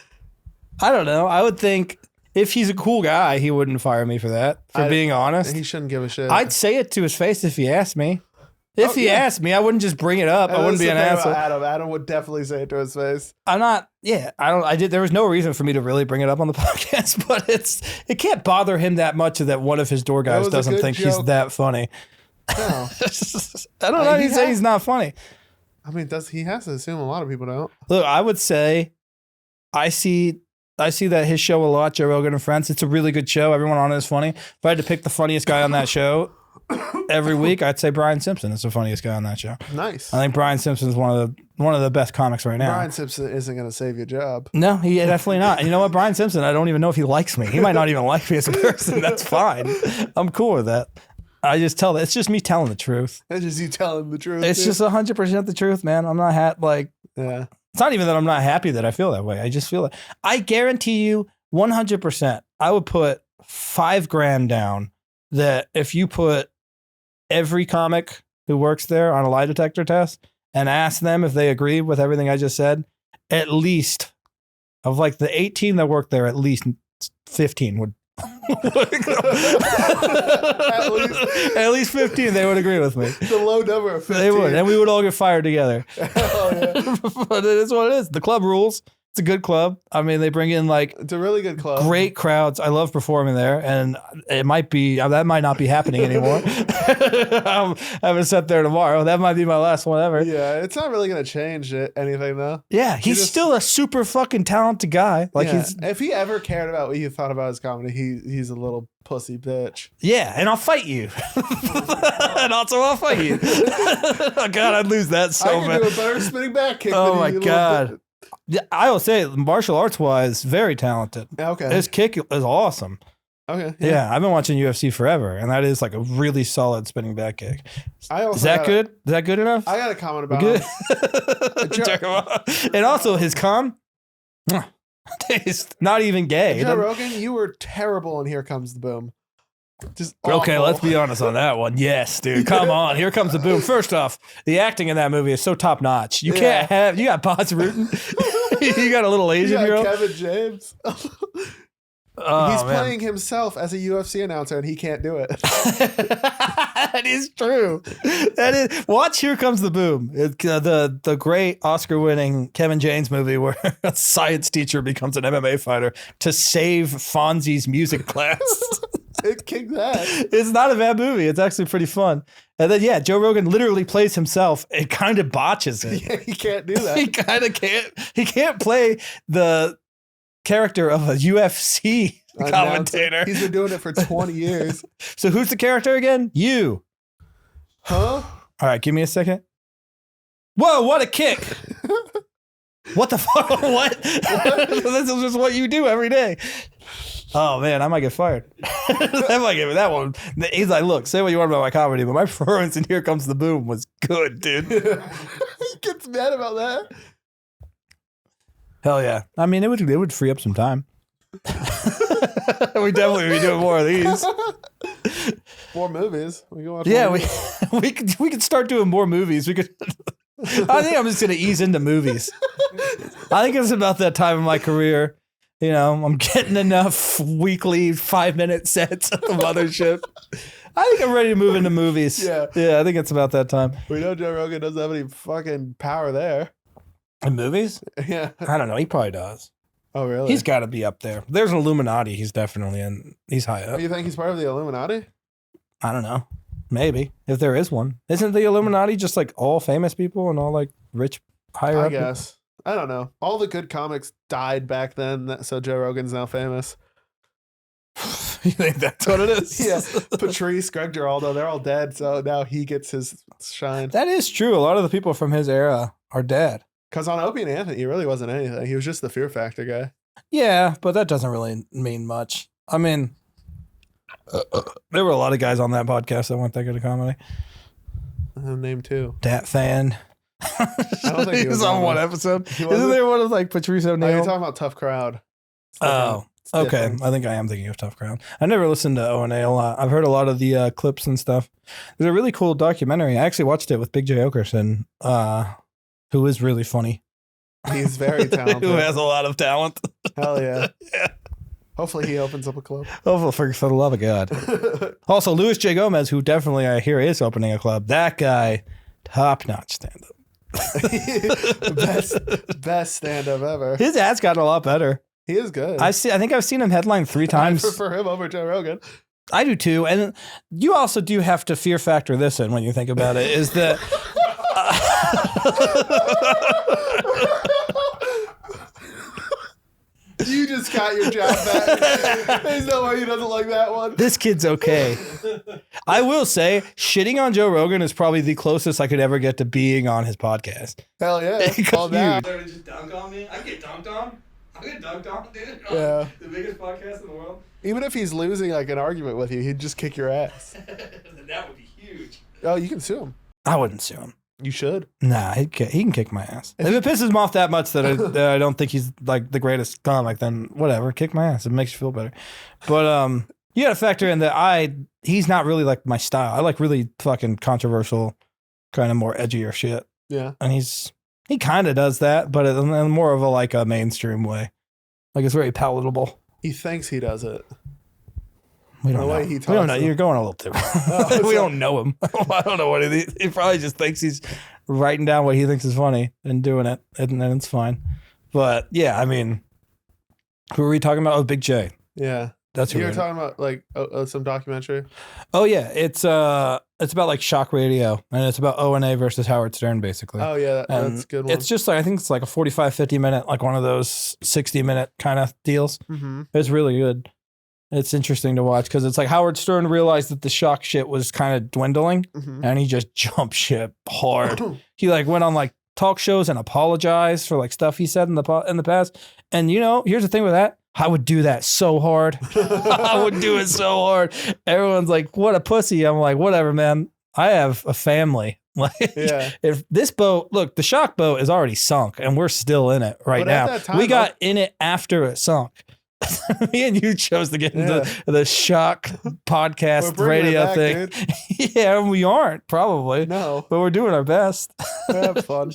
A: I don't know. I would think if he's a cool guy, he wouldn't fire me for that. Being honest.
B: He shouldn't give a shit.
A: I'd say it to his face if he asked me. If he asked me, I wouldn't just bring it up. I wouldn't be an asshole.
B: Adam would definitely say it to his face.
A: I'm not. Yeah, there was no reason for me to really bring it up on the podcast, but it can't bother him that much that one of his door guys doesn't think he's that funny.
B: No.
A: I don't know how you say he's not funny.
B: I mean, he has to assume a lot of people don't.
A: Look, I would say I see that his show a lot, Joe Rogan and Friends. It's a really good show. Everyone on it is funny. If I had to pick the funniest guy on that show every week, I'd say Brian Simpson is the funniest guy on that show.
B: Nice.
A: I think Brian Simpson is one of the best comics right now.
B: Brian Simpson isn't going to save your job.
A: No, he definitely not. And you know what, Brian Simpson, I don't even know if he likes me. He might not even like me as a person. That's fine. I'm cool with that. I just it's just me telling the truth.
B: It's just you telling the truth.
A: It's just 100% the truth, man. I'm not
B: yeah.
A: It's not even that I'm not happy that I feel that way. I just feel it. I guarantee you 100%. I would put $5,000 down that if you put every comic who works there on a lie detector test and ask them if they agree with everything I just said, at least of like the 18 that work there, at least 15 would. At least 15 they would agree with me.
B: The low number of 15.
A: They would, and we would all get fired together.
B: Hell yeah.
A: But it is what it is. The club rules. It's a good club. I mean, they bring in
B: it's a really good club.
A: Great crowds. I love performing there, and that might not be happening anymore. I'm having set there tomorrow. That might be my last one ever.
B: Yeah, it's not really gonna change anything though.
A: Yeah, he's still a super fucking talented guy.
B: If he ever cared about what you thought about his comedy, he's a little pussy bitch.
A: Yeah, and I'll fight you. And also I'll fight you. Oh God, I'd lose that so bad.
B: I can do a better spinning back kick.
A: Oh my God. I will say, martial arts wise, very talented.
B: Okay.
A: His kick is awesome.
B: Okay.
A: Yeah, I've been watching UFC forever, and that is like a really solid spinning back kick. Is that good? Is that good enough?
B: I got a comment about
A: it. And also his taste, not even gay.
B: Joe Rogan, you were terrible in Here Comes the Boom. Just
A: okay, let's be honest on that one. Yes, dude. Come on. Here Comes the Boom. First off, the acting in that movie is so top notch. You got Boz Rutan. You got a little Asian girl.
B: Kevin James. He's playing himself as a UFC announcer, and he can't do it.
A: That is true. Watch Here Comes the Boom. The great Oscar-winning Kevin James movie where a science teacher becomes an MMA fighter to save Fonzie's music class.
B: It kicks ass.
A: It's not a bad movie. It's actually pretty fun. And then, Joe Rogan literally plays himself and kind of botches it.
B: Yeah, he can't do that.
A: He kind of can't. He can't play the character of a UFC commentator.
B: He's been doing it for 20 years.
A: So who's the character again? You.
B: Huh?
A: All right, give me a second. Whoa, what a kick. What the fuck? What? This is just what you do every day. Oh man, I might get fired. I might get that one. He's like, look, say what you want about my comedy, but my performance in Here Comes the Boom was good, dude.
B: He gets mad about that.
A: Hell yeah. I mean, it would free up some time. We definitely be doing more of these.
B: More movies. We can watch.
A: Yeah, we could start doing more movies. We could. I think I'm just gonna ease into movies. I think it's about that time in my career. You know, I'm getting enough weekly 5-minute sets at the mothership. I think I'm ready to move into movies.
B: Yeah,
A: I think it's about that time.
B: We know Joe Rogan doesn't have any fucking power there.
A: In movies?
B: Yeah,
A: I don't know. He probably does.
B: Oh, really?
A: He's got to be up there. There's an Illuminati. He's definitely in. He's high up.
B: You think he's part of the Illuminati?
A: I don't know. Maybe if there is one. Isn't the Illuminati just like all famous people and all like rich higher up?
B: I guess. People? I don't know. All the good comics died back then, so Joe Rogan's now famous.
A: You think that's what it is?
B: Yeah. Patrice, Greg Giraldo, they're all dead, so now he gets his shine.
A: That is true. A lot of the people from his era are dead.
B: Because on Opie and Anthony, he really wasn't anything. He was just the Fear Factor guy.
A: Yeah, but that doesn't really mean much. I mean, there were a lot of guys on that podcast that weren't that good at comedy.
B: Name two.
A: Dat Fan.
B: I don't think
A: he was on one episode. Isn't there one of like Patrice O'Neal?
B: Oh, you're talking about Tough Crowd.
A: Oh, okay. I think I am thinking of Tough Crowd. I never listened to O&A a lot. I've heard a lot of the clips and stuff. There's a really cool documentary. I actually watched it with Big J. Okerson, who is really funny.
B: He's very talented.
A: Who has a lot of talent.
B: Hell yeah. Yeah. Hopefully he opens up a club.
A: Hopefully, for the love of God. Also, Luis J. Gomez, who definitely I hear is opening a club. That guy, top-notch stand-up.
B: best stand-up ever.
A: His ad's gotten a lot better.
B: He is good.
A: I think I've seen him headline 3 times.
B: I prefer him over Joe Rogan.
A: I do too. And you also do have to fear factor this in when you think about it, is that
B: you just got your job back. There's no way he doesn't like that one.
A: This kid's okay. I will say, shitting on Joe Rogan is probably the closest I could ever get to being on his podcast.
B: Hell yeah. Call that.
A: They're to just dunk on me. I get dunked on. I get dunked on, dude.
B: Yeah.
A: The biggest podcast in the world.
B: Even if he's losing like an argument with you, he'd just kick your ass.
A: That would be huge.
B: Oh, you can sue him.
A: I wouldn't sue him.
B: You should.
A: Nah, he can kick my ass. If it pisses him off that much that I don't think he's like the greatest comic, then whatever, kick my ass. It makes you feel better. But you got to factor in that he's not really like my style. I like really fucking controversial, kind of more edgier shit.
B: Yeah,
A: and he kind of does that, but in more of a mainstream way. Like it's very palatable.
B: He thinks he does it.
A: We don't know. We don't know. You're going a little too. We don't know him. I don't know what he probably just thinks he's writing down what he thinks is funny and doing it, and then it's fine. But yeah, I mean, who were we talking about? Oh, Big J.
B: Yeah,
A: that's who
B: you were talking about. Like some documentary.
A: Oh yeah, it's about like shock radio, and it's about O&A versus Howard Stern, basically.
B: Oh yeah, that's a good one.
A: It's just like I think it's like a 45-50 minute, like one of those 60-minute kind of deals.
B: Mm-hmm.
A: It's really good. It's interesting to watch because it's like Howard Stern realized that the shock shit was kind of dwindling, and he just jumped ship hard. He like went on like talk shows and apologized for like stuff he said in the past. And here's the thing with that. I would do that so hard. I would do it so hard. Everyone's like, what a pussy. I'm like, whatever, man. I have a family. Like, if this boat, look, the shock boat is already sunk and we're still in it right now. We got in it after it sunk. Me and you chose to get into the shock podcast radio thing. Yeah, we aren't probably.
B: No,
A: but we're doing our best.
B: Have fun.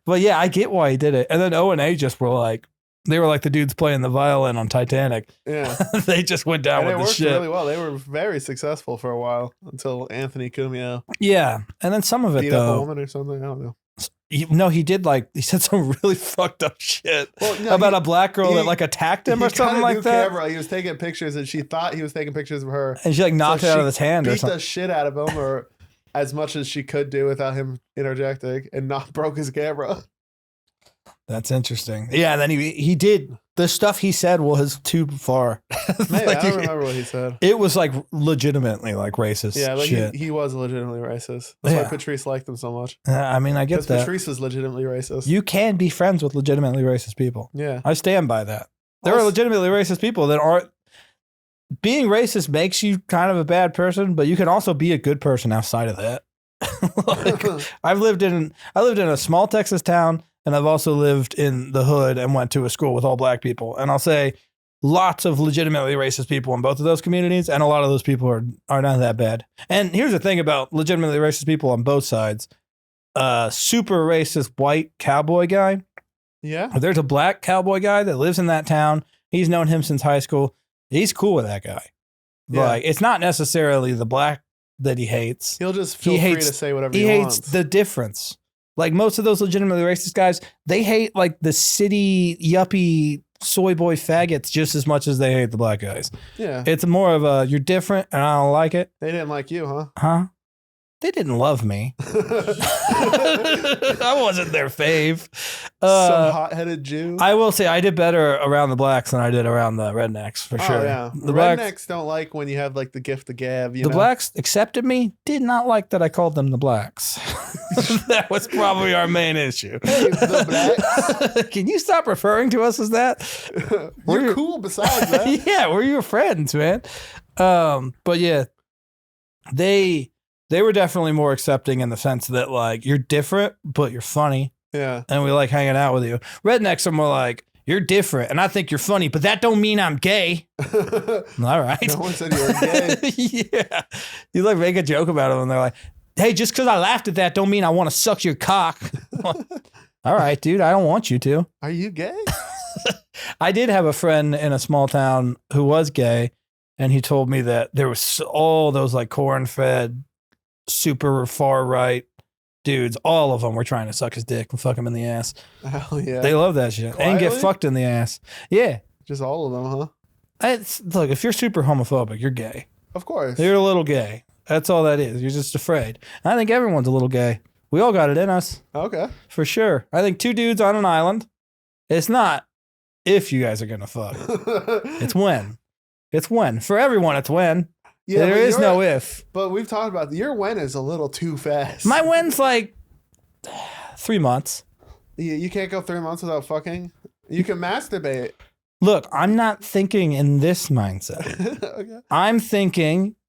A: But yeah, I get why he did it. And then O&A just were like, they were like the dudes playing the violin on Titanic.
B: Yeah,
A: they just went down with the shit.
B: It worked really well. They were very successful for a while until Anthony Cumia.
A: Yeah, and then some of it
B: beat up a woman or something. I don't know.
A: He did he said some really fucked up shit about a black girl that like attacked him or something like that.
B: Camera. He was taking pictures and she thought he was taking pictures of her.
A: And she like knocked it out of his hand or something.
B: Beat the shit out of him or as much as she could do without him interjecting and not broke his camera.
A: That's interesting. Yeah, and then he did. The stuff he said was too far.
B: Maybe, I don't remember what he said.
A: It was like legitimately like racist.
B: Yeah, like
A: shit.
B: He was legitimately racist. That's why Patrice liked him so much.
A: I mean, I get that.
B: Patrice was legitimately racist.
A: You can be friends with legitimately racist people.
B: Yeah.
A: I stand by that. There are legitimately racist people that aren't being racist makes you kind of a bad person, but you can also be a good person outside of that. Like, I lived in a small Texas town, and I've also lived in the hood and went to a school with all black people. And I'll say lots of legitimately racist people in both of those communities, and a lot of those people are not that bad. And here's the thing about legitimately racist people on both sides. Super racist white cowboy guy.
B: Yeah.
A: There's a black cowboy guy that lives in that town. He's known him since high school. He's cool with that guy.
B: Yeah.
A: Like, it's not necessarily the black that he hates.
B: He'll just feel free to say whatever he wants.
A: He hates the difference. Like, most of those legitimately racist guys, they hate like the city yuppie soy boy faggots just as much as they hate the black guys.
B: Yeah.
A: It's more of a, you're different and I don't like it.
B: They didn't like you, huh?
A: Huh? They didn't love me. I wasn't their fave.
B: Some hot-headed Jew.
A: I will say I did better around the blacks than I did around the rednecks, for sure.
B: Oh, yeah.
A: The
B: rednecks don't like when you have like the gift of gab. The
A: blacks accepted me, did not like that I called them the blacks. That was probably our main issue.
B: Hey, the blacks.
A: Can you stop referring to us as that?
B: You're cool besides that.
A: Yeah, we're your friends, man. But yeah, they were definitely more accepting in the sense that, like, you're different, but you're funny.
B: Yeah.
A: And we like hanging out with you. Rednecks are more like, you're different, and I think you're funny, but that don't mean I'm gay. All right.
B: No one said you were gay.
A: Yeah. You like make a joke about them, and they're like, hey, just because I laughed at that don't mean I want to suck your cock. All right, dude, I don't want you to.
B: Are you gay?
A: I did have a friend in a small town who was gay, and he told me that there was all those like corn-fed, super far right dudes, all of them were trying to suck his dick and fuck him in the ass.
B: Hell yeah.
A: They love that shit.
B: Quietly?
A: And get fucked in the ass. Yeah.
B: Just all of them, huh?
A: Look, if you're super homophobic, you're gay.
B: Of course.
A: You're a little gay. That's all that is. You're just afraid. I think everyone's a little gay. We all got it in us.
B: Okay.
A: For sure. I think two dudes on an island. It's not if you guys are going to fuck. It's when. It's when. For everyone, it's when. Yeah, there is no if.
B: But we've talked about your when is a little too fast.
A: My when's like 3 months.
B: You can't go 3 months without fucking. You can masturbate.
A: Look, I'm not thinking in this mindset. Okay.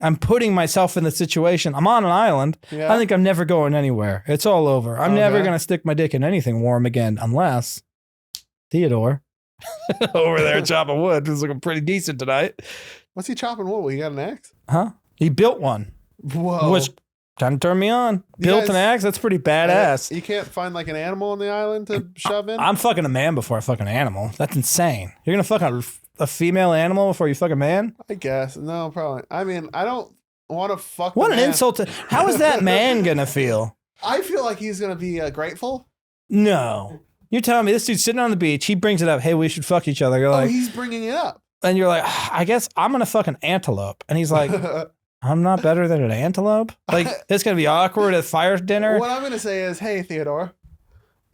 A: I'm putting myself in the situation. I'm on an island. Yeah. I think I'm never going anywhere. It's all over. I'm never going to stick my dick in anything warm again unless Theodore over there chopping wood is looking pretty decent tonight.
B: What's he chopping wood? He got an axe?
A: Huh? He built one.
B: Whoa.
A: Which kind of turned me on. Built an axe? That's pretty badass.
B: You can't find like an animal on the island to shove in?
A: I'm fucking a man before I fuck an animal. That's insane. You're going to fuck a female animal before you fuck a man?
B: I guess. No, probably. I mean, I don't want to fuck
A: What an insult. How is that man going to feel?
B: I feel like he's going to be grateful.
A: No. You're telling me this dude's sitting on the beach. He brings it up. Hey, we should fuck each other. You're like,
B: he's bringing it up.
A: And you're like, I guess I'm going to fuck an antelope. And he's like, I'm not better than an antelope? Like, it's going to be awkward at fire dinner?
B: What I'm going to say is, hey, Theodore,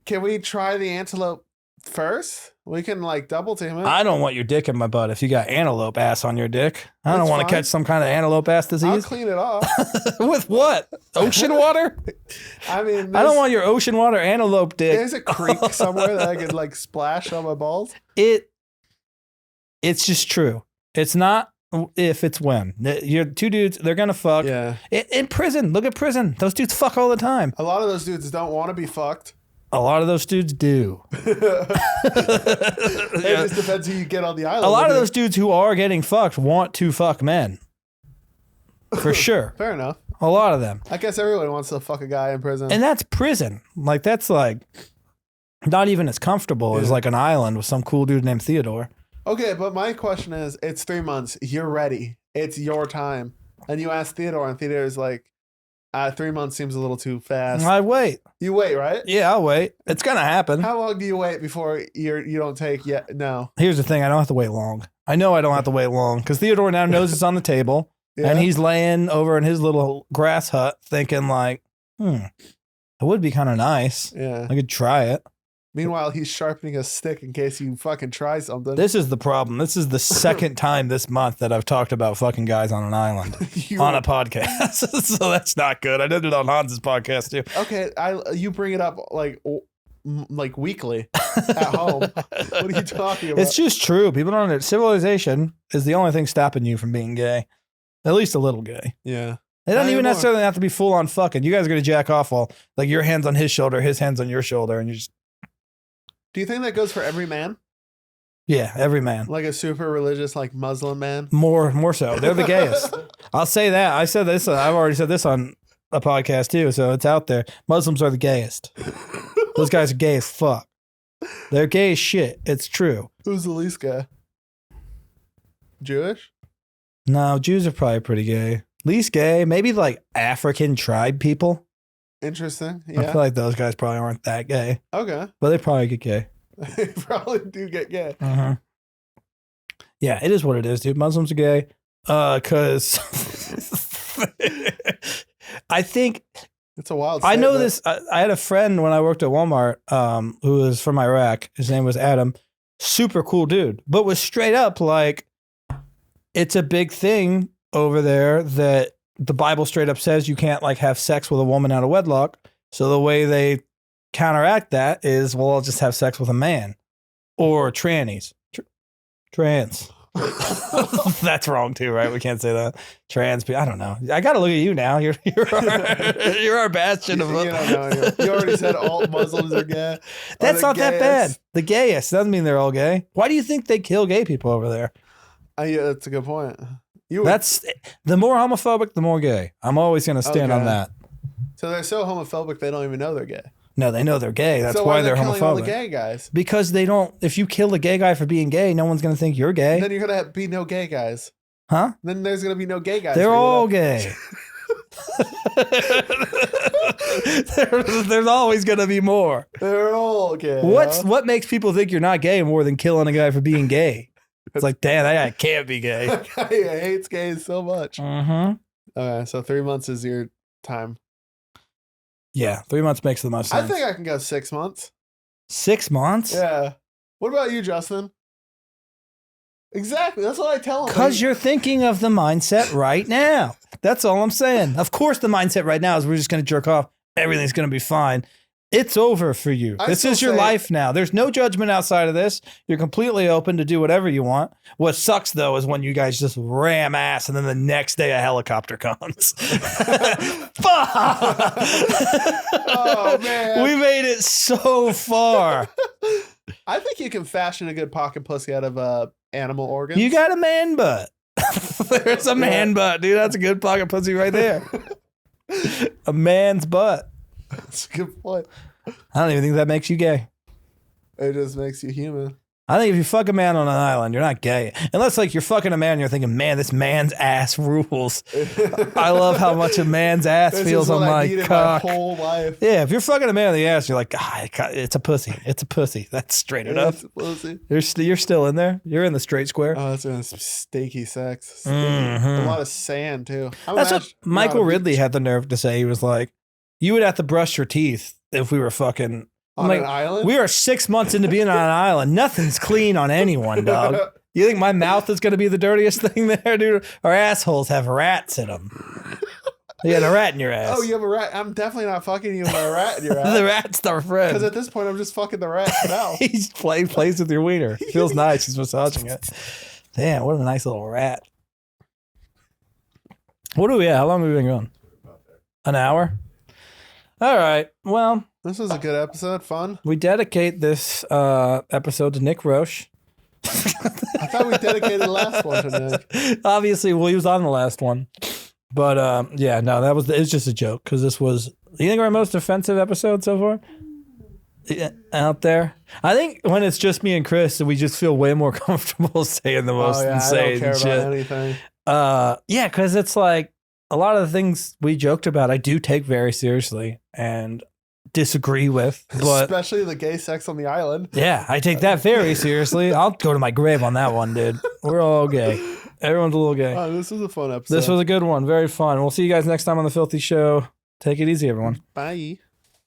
B: can we try the antelope first? We can, like, double team it.
A: I don't want your dick in my butt if you got antelope ass on your dick. I don't want to catch some kind of antelope ass disease.
B: I'll clean it off.
A: With what? Ocean water?
B: I mean,
A: I don't want your ocean water antelope dick.
B: There's a creek somewhere that I could, like, splash on my balls.
A: It's just true. It's not if, it's when. You're two dudes, they're going to fuck.
B: Yeah.
A: In prison. Look at prison. Those dudes fuck all the time.
B: A lot of those dudes don't want to be fucked.
A: A lot of those dudes do.
B: It just depends who you get on the island.
A: A lot of those dudes who are getting fucked want to fuck men. For sure.
B: Fair enough.
A: A lot of them.
B: I guess everyone wants to fuck a guy in prison.
A: And that's prison. Like, that's like not even as comfortable as like an island with some cool dude named Theodore.
B: Okay, but my question is, it's 3 months. You're ready. It's your time. And you ask Theodore, and Theodore's like, 3 months seems a little too fast.
A: I wait.
B: You wait, right?
A: Yeah, I'll wait. It's going to happen.
B: How long do you wait before you don't take yet? No.
A: Here's the thing. I don't have to wait long. I know I don't have to wait long because Theodore now knows it's on the table. Yeah. And he's laying over in his little grass hut thinking like, it would be kind of nice.
B: Yeah.
A: I could try it.
B: Meanwhile, he's sharpening a stick in case you fucking try something.
A: This is the problem. This is the second time this month that I've talked about fucking guys on an island on a podcast. So that's not good. I did it on Hans's podcast too.
B: Okay, you bring it up like like weekly at home. What are you talking about?
A: It's just true. People don't understand. Civilization is the only thing stopping you from being gay. At least a little gay.
B: Yeah.
A: It doesn't even necessarily have to be full on fucking. You guys are going to jack off all, like your hands on his shoulder, his hands on your shoulder, and you just.
B: Do you think that goes for every man?
A: Yeah, every man.
B: Like a super religious, like Muslim man?
A: More so. They're the gayest. I'll say that. I said this. I've already said this on a podcast too, so it's out there. Muslims are the gayest. Those guys are gay as fuck. They're gay as shit. It's true.
B: Who's the least gay? Jewish?
A: No, Jews are probably pretty gay. Least gay, maybe like African tribe people.
B: Interesting.
A: I
B: Yeah.
A: feel like those guys probably aren't that gay,
B: Okay.
A: but they probably get gay.
B: They probably do get gay.
A: Uh-huh. Yeah, it is what it is, dude. Muslims are gay. Cause I think
B: It's a wild
A: I know
B: statement.
A: this. I had a friend when I worked at Walmart, who was from Iraq. His name was Adam. Super cool dude, but was straight up like, it's a big thing over there that the Bible straight up says you can't like have sex with a woman out of wedlock. So the way they counteract that is, well, I'll just have sex with a man or trannies. Trans. That's wrong too, right? We can't say that. Trans. I don't know. I got to look at you now. You're our bastion of.
B: You don't know. You already said all Muslims are gay.
A: That's not that bad. The gayest doesn't mean they're all gay. Why do you think they kill gay people over there?
B: Yeah, that's a good point.
A: That's the more homophobic, the more gay. I'm always going to stand on that.
B: So they're so homophobic they don't even know they're gay.
A: No, they know they're gay. That's
B: so
A: why they're
B: killing all the
A: homophobic.
B: gay guys.
A: Because they don't. If you kill a gay guy for being gay, no one's going to think you're gay.
B: Then you're gonna be no gay guys.
A: Huh?
B: Then there's gonna be no gay guys.
A: They're all gay. There's always going to be more.
B: They're all gay.
A: What makes people think you're not gay more than killing a guy for being gay? It's like, damn, that guy can't be gay.
B: That guy hates gays so much.
A: Mm-hmm.
B: Okay, so 3 months is your time.
A: Yeah, 3 months makes the most sense.
B: I think I can go 6 months.
A: 6 months?
B: Yeah. What about you, Justin? Exactly. That's what I tell him.
A: Because you're thinking of the mindset right now. That's all I'm saying. Of course, the mindset right now is we're just going to jerk off. Everything's going to be fine. It's over for you. This is your life now. There's no judgment outside of this. You're completely open to do whatever you want. What sucks, though, is when you guys just ram ass and then the next day a helicopter comes. Fuck!
B: Oh, man.
A: We made it so far.
B: I think you can fashion a good pocket pussy out of animal organs.
A: You got a man butt. There's a man butt, dude. That's a good pocket pussy right there. A man's butt.
B: That's a good point.
A: I don't even think that makes you gay.
B: It just makes you human.
A: I think if you fuck a man on an island, you're not gay. Unless like you're fucking a man and you're thinking, man, this man's ass rules. I love how much a man's ass
B: This
A: feels
B: is what
A: on
B: I
A: my
B: needed
A: cock.
B: my whole life.
A: Yeah, if you're fucking a man in the ass, you're like, it's a pussy. It's a pussy. That's straight enough.
B: Pussy.
A: You're still in there. You're in the straight square.
B: Oh, that's some steaky sex.
A: Mhm.
B: A lot of sand too.
A: That's what Michael Ridley had the nerve to say. He was like, you would have to brush your teeth if we were fucking
B: on
A: like,
B: an island.
A: we are 6 months into being on an island. Nothing's clean on anyone, dog. You think my mouth is going to be the dirtiest thing there, dude? Our assholes have rats in them. You got a rat in your ass.
B: Oh, you have a rat. I'm definitely not fucking you with a rat in your ass.
A: The rat's our friend.
B: Because at this point, I'm just fucking the rat's mouth.
A: He plays with your wiener. Feels nice. He's massaging it. Damn, what a nice little rat. What do we at? How long have we been going? An hour? All right. Well,
B: This was a good episode. Fun.
A: we dedicate this episode to Nick Roche.
B: I thought we dedicated the last one to Nick.
A: Obviously, well, he was on the last one. But yeah, no, it was just a joke because this was, you think our most offensive episode so far? Yeah, out there. I think when it's just me and Chris, we just feel way more comfortable saying the most insane
B: I don't care
A: shit.
B: about anything.
A: Yeah, because it's like a lot of the things we joked about, I do take very seriously and disagree with. But
B: Especially the gay sex on the island.
A: yeah, I take that very seriously. I'll go to my grave on that one, dude. We're all gay. Everyone's a little gay.
B: Oh, this was a fun episode.
A: This was a good one. Very fun. We'll see you guys next time on The Filthy Show. Take it easy, everyone.
B: Bye.